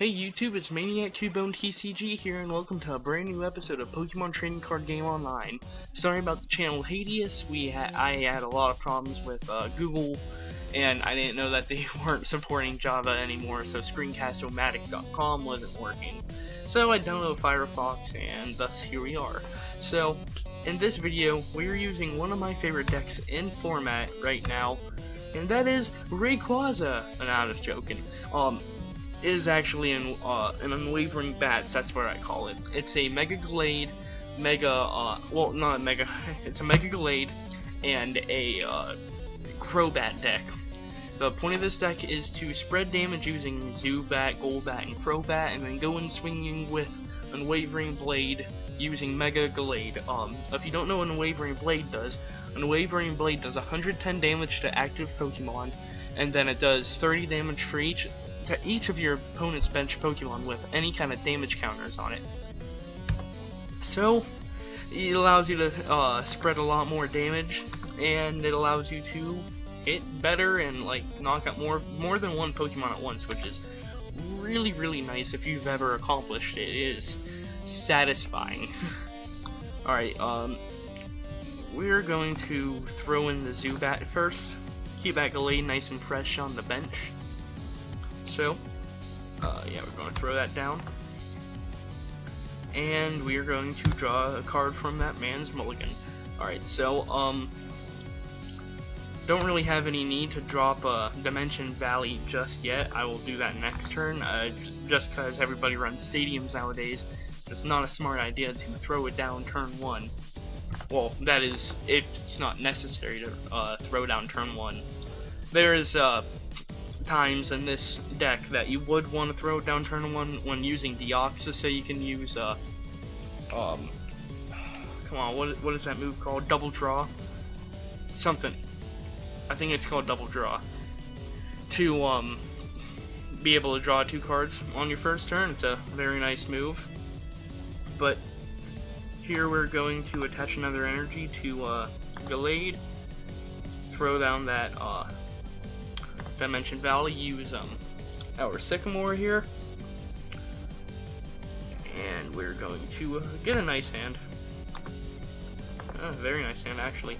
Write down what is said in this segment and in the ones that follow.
Hey YouTube, it's Maniac 2Bone TCG here, and welcome to a brand new episode of Pokemon Trading Card Game Online. Sorry about the channel hiatus. I had a lot of problems with Google, and I didn't know that they weren't supporting Java anymore, so screencast-o-matic.com wasn't working. So I downloaded Firefox, and thus here we are. So, in this video, we're using one of my favorite decks in format right now, and that is Rayquaza. And I'm just joking. Is actually an Unwavering Bats, that's what I call it. It's a Mega Gallade, well, not a Mega, it's a Mega Gallade, and a Crobat deck. The point of this deck is to spread damage using Zubat, Golbat, and Crobat, and then go in swinging with Unwavering Blade using Mega Gallade. If you don't know what Unwavering Blade does 110 damage to active Pokemon, and then it does 30 damage for each of your opponent's bench Pokemon with any kind of damage counters on it. So it allows you to spread a lot more damage, and it allows you to hit better and like knock out more than one Pokemon at once, which is really nice. If you've ever accomplished it, it is satisfying. Alright, we're going to throw in the Zubat first. Keep that Gallade nice and fresh on the bench. So, yeah, we're going to throw that down. And we are going to draw a card from that man's mulligan. Alright, so, don't really have any need to drop Dimension Valley just yet. I will do that next turn, just because everybody runs stadiums nowadays. It's not a smart idea to throw it down turn 1. Well, that is, if it's not necessary to throw down turn 1. There is, times in this deck that you would want to throw it down turn 1 when using Deoxys, so you can use come on, what is that move called? Double Draw? Something. I think it's called Double Draw. To be able to draw 2 cards on your first turn. It's a very nice move. But here we're going to attach another energy to Gallade. Throw down that Dimension Valley, use our Sycamore here, and we're going to get a nice hand, very nice hand actually.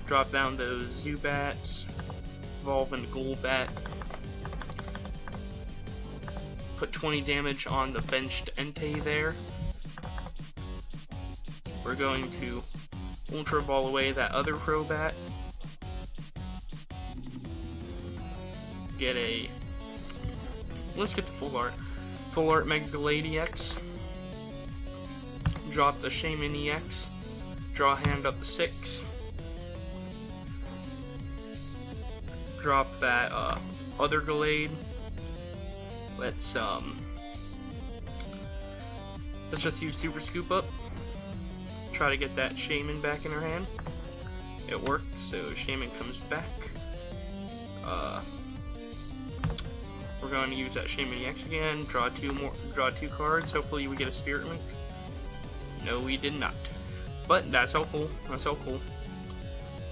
Drop down those Zubats, evolve into Golbat, put 20 damage on the benched Entei there. We're going to Ultra Ball away that other Crobat. Let's get the full art Mega Gallade EX. Drop the Shaman EX. Draw a hand up to 6. Drop that other Gallade. Let's just use Super Scoop Up. Try to get that Shaman back in her hand. It worked, so Shaman comes back. We're going to use that Shaman EX again, draw 2 cards, hopefully we get a Spirit Link. No, we did not. But that's helpful,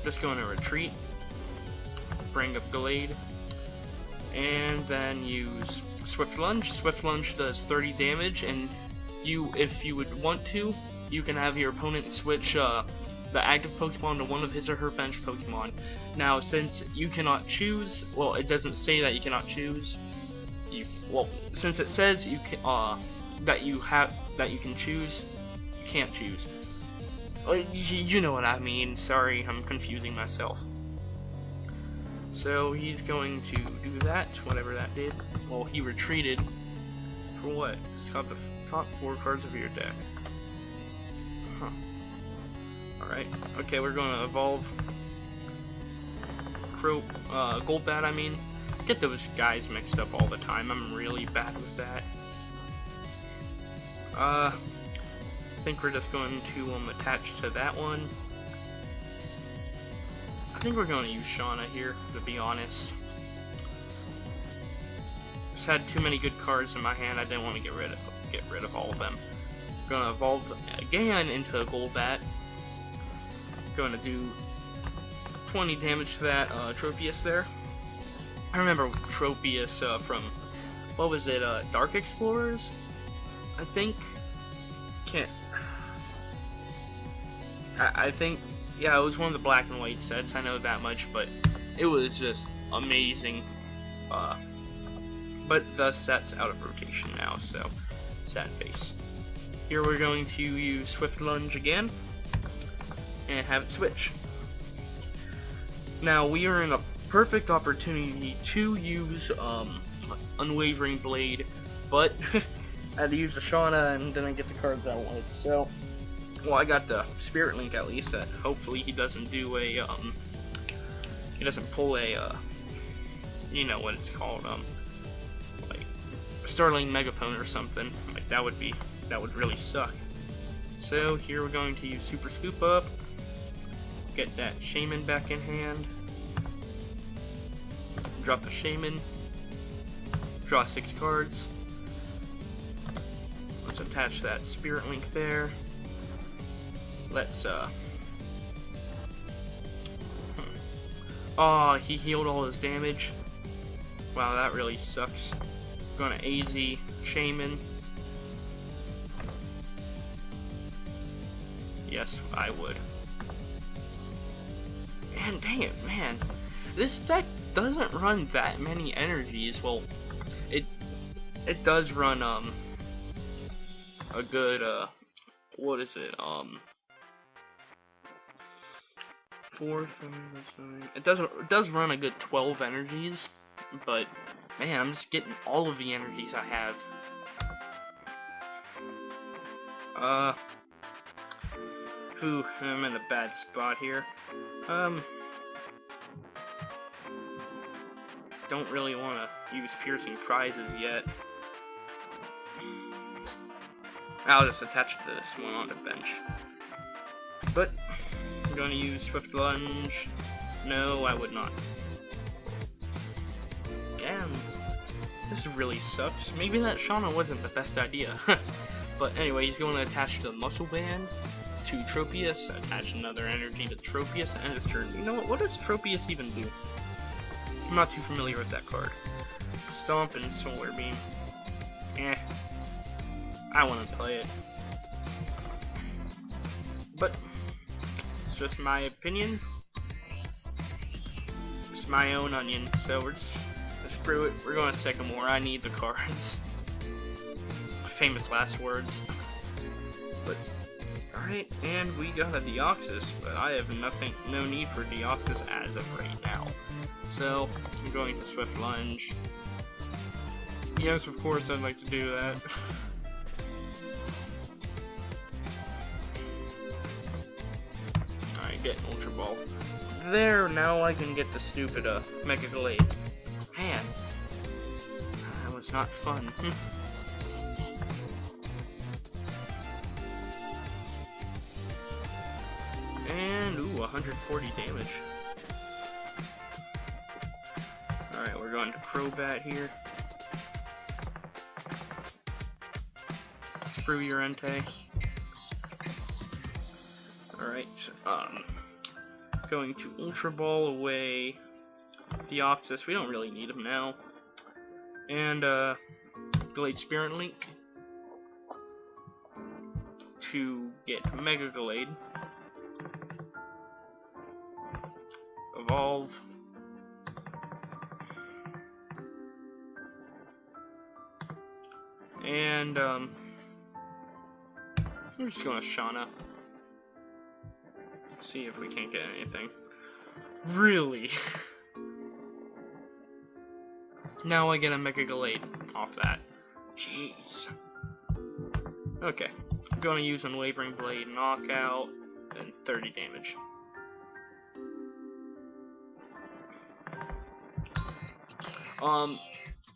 Just going to retreat, bring up Gallade, and then use Swift Lunge. Swift Lunge does 30 damage, and if you would want to, you can have your opponent switch the active Pokemon to one of his or her bench Pokemon. Now, since you cannot choose, well, it doesn't say that you cannot choose. Since it says you can, that you can choose, you can't choose. You know what I mean. Sorry, I'm confusing myself. So he's going to do that, whatever that did. Well, he retreated for what? It's got the top 4 cards of your deck. Huh. Alright. Okay, we're going to evolve Golbat, I mean. Get those guys mixed up all the time. I'm really bad with that. I think we're just going to attach to that one. I think we're going to use Shauna here, to be honest. Just had too many good cards in my hand. I didn't want to get rid of all of them. Going to evolve again into a Golbat. Going to do 20 damage to that Tropius there. I remember Tropius from what was it, Dark Explorers, I think. Can't. I think, yeah, it was one of the black and white sets. I know that much, but it was just amazing. But the set's out of rotation now, so sad face. Here we're going to use Swift Lunge again and have it switch. Now we are in a perfect opportunity to use Unwavering Blade, but I had to use the Shauna and then I get the cards I wanted. So, well, I got the Spirit Link at least. That hopefully he doesn't do a he doesn't pull a you know what it's called, like Starling Megaphone or something. Like that would really suck. So here we're going to use Super Scoop Up, get that Shaman back in hand, drop the Shaman, draw 6 cards. Let's attach that Spirit Link there. Let's oh, he healed all his damage. Wow, that really sucks. Gonna AZ Shaman. Yes, I would. And dang it, man. This deck doesn't run that many energies. Well, it does run a good what is it? 4, 5, 9. It does run a good 12 energies, but man, I'm just getting all of the energies I have. I'm in a bad spot here. Don't really want to use Piercing Prizes yet. I'll just attach this one on the bench. But I'm going to use Swift Lunge. No, I would not. Damn, this really sucks. Maybe that Shauna wasn't the best idea. But anyway, he's going to attach the Muscle Band to Tropius, attach another energy to Tropius, and his turn. You know what does Tropius even do? I'm not too familiar with that card. Stomp and Solar Beam. I want to play it. But it's just my opinion. It's my own onion, so we're just screw it. We're going to Sycamore. I need the cards. Famous last words. But alright, and we got a Deoxys, but I have no need for Deoxys as of right now. So I'm going to Swift Lunge. Yes, of course I'd like to do that. Alright, get an Ultra Ball. There, now I can get the stupid Mega Gallade. Man, that was not fun. And, ooh, 140 damage. Alright, we're going to Crobat here. Screw your Entei. Alright, going to Ultra Ball away Deoxys. We don't really need him now. And, Gallade Spirit Link to get Mega Gallade. Evolve. And, we're just going to Shauna. See if we can't get anything. Really? Now I get a Mega Gallade off that. Jeez. Okay. I'm going to use Unwavering Blade, Knockout, and 30 damage.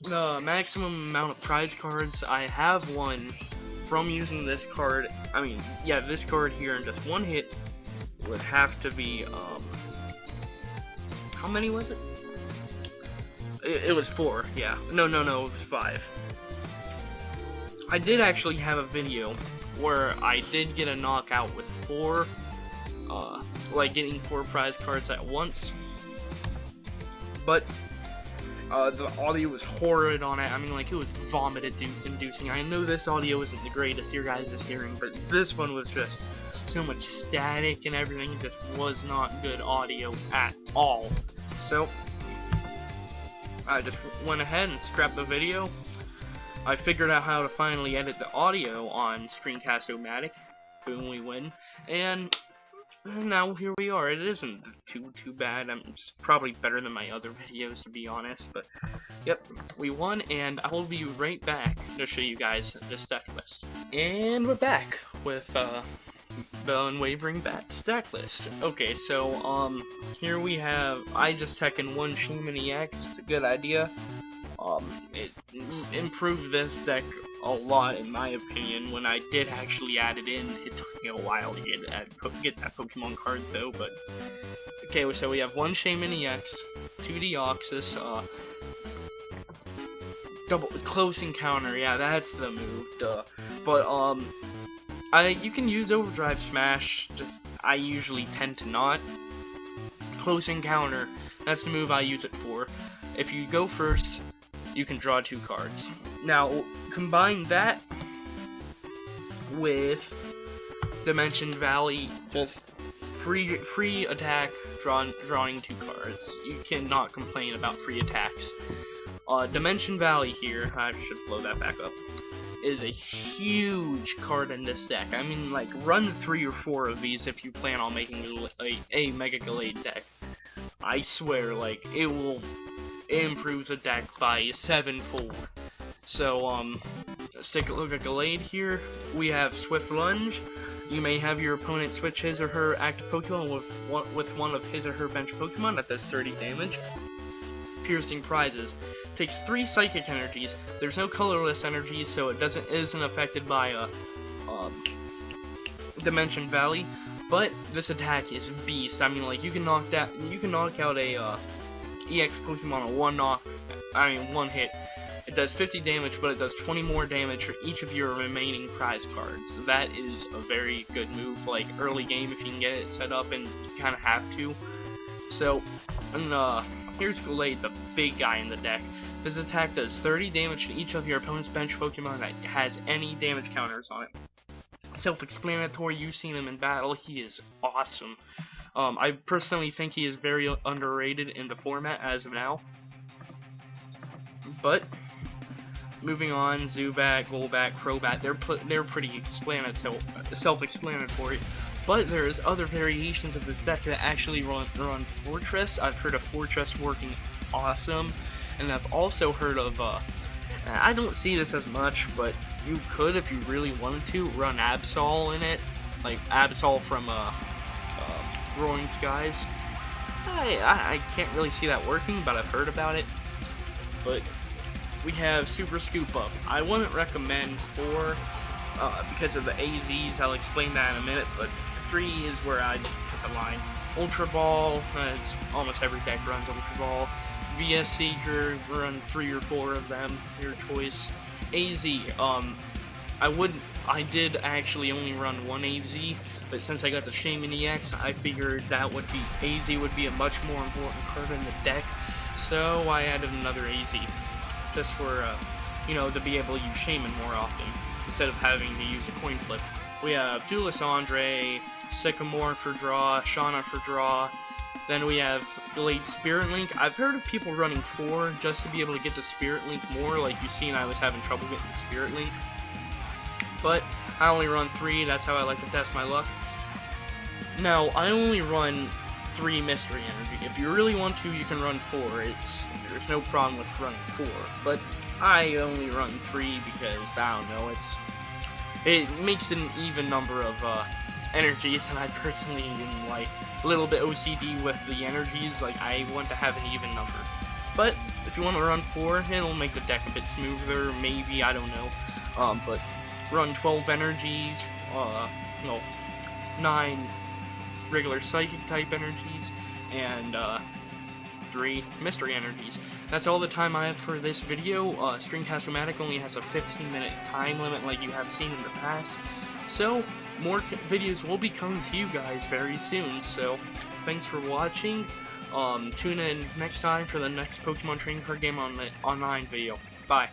The maximum amount of prize cards, I have one from using this card. I mean, yeah, this card here in just one hit would have to be, how many was it? It was 4, yeah. No, it was 5. I did actually have a video where I did get a knockout with 4, like getting 4 prize cards at once. But The audio was horrid on it. I mean, like, it was vomit-inducing. I know this audio isn't the greatest your guys' hearing, but this one was just so much static and everything. It just was not good audio at all. So, I just went ahead and scrapped the video. I figured out how to finally edit the audio on Screencast-O-Matic. Boom, we win. And now here we are. It isn't too bad. It's probably better than my other videos, to be honest. But yep, we won, and I will be right back to show you guys this deck list. And we're back with the Unwavering Bats deck list. Okay, so here we have. I just tech in one Shaman EX. It's a good idea. It improved this deck a lot, in my opinion. When I did actually add it in, it took me a while to get that Pokemon card, though. But okay, so we have one Shaman EX, 2 Deoxys, double close encounter. Yeah, that's the move. Duh. But you can use Overdrive Smash. Just I usually tend to not. Close encounter. That's the move I use it for. If you go first, you can draw 2 cards. Now, combine that with Dimension Valley, just free attack, drawing 2 cards. You cannot complain about free attacks. Dimension Valley here, I should blow that back up, is a huge card in this deck. I mean, like, run 3 or 4 of these if you plan on making a Mega Gallade deck. I swear, like, it improves the deck by 7-fold. So, let's take a look at Gallade here. We have Swift Lunge. You may have your opponent switch his or her active Pokemon with one of his or her bench Pokemon that does 30 damage. Piercing Prizes. Takes 3 Psychic Energies. There's no colorless energies, so it isn't affected by Dimension Valley. But this attack is beast. I mean, like, you can knock out a EX Pokemon on one hit. It does 50 damage, but it does 20 more damage for each of your remaining prize cards. So that is a very good move, like, early game if you can get it set up, and you kind of have to. So, and, here's Gallade, the big guy in the deck. This attack does 30 damage to each of your opponent's bench Pokemon that has any damage counters on it. Self-explanatory, you've seen him in battle, he is awesome. I personally think he is very underrated in the format as of now. But moving on, Zubat, Golbat, Crobat, they're pretty self-explanatory. But there's other variations of this deck that actually run Fortress. I've heard of Fortress working awesome, and I've also heard of I don't see this as much, but you could, if you really wanted to, run Absol in it, like Absol from Roaring Skies. I can't really see that working, but I've heard about it. But we have Super Scoop Up. I wouldn't recommend 4 because of the AZs. I'll explain that in a minute, but 3 is where I'd put the line. Ultra Ball, almost every deck runs Ultra Ball. VS Seeker, run 3 or 4 of them, your choice. AZ, I did actually only run 1 AZ, but since I got the Shaman EX, I figured that AZ would be a much more important card in the deck, so I added another AZ, just for, to be able to use Shaman more often, instead of having to use a coin flip. We have Duelist Andre, Sycamore for draw, Shauna for draw, then we have Gallade Spirit Link. I've heard of people running 4 just to be able to get the Spirit Link more, like you've seen I was having trouble getting the Spirit Link. But I only run 3, that's how I like to test my luck. Now, I only run 3 Mystery Energy. If you really want to, you can run 4. There's no problem with running 4. But I only run 3 because, I don't know, it makes an even number of energies, and I personally am like a little bit OCD with the energies, like I want to have an even number. But if you want to run 4, it'll make the deck a bit smoother, maybe, I don't know. But run 12 energies, 9 regular Psychic type energies, and 3 Mystery energies. That's all the time I have for this video. Screencast-O-Matic only has a 15-minute time limit like you have seen in the past. So, more videos will be coming to you guys very soon. So, thanks for watching. Tune in next time for the next Pokemon Trading Card Game Online video. Bye.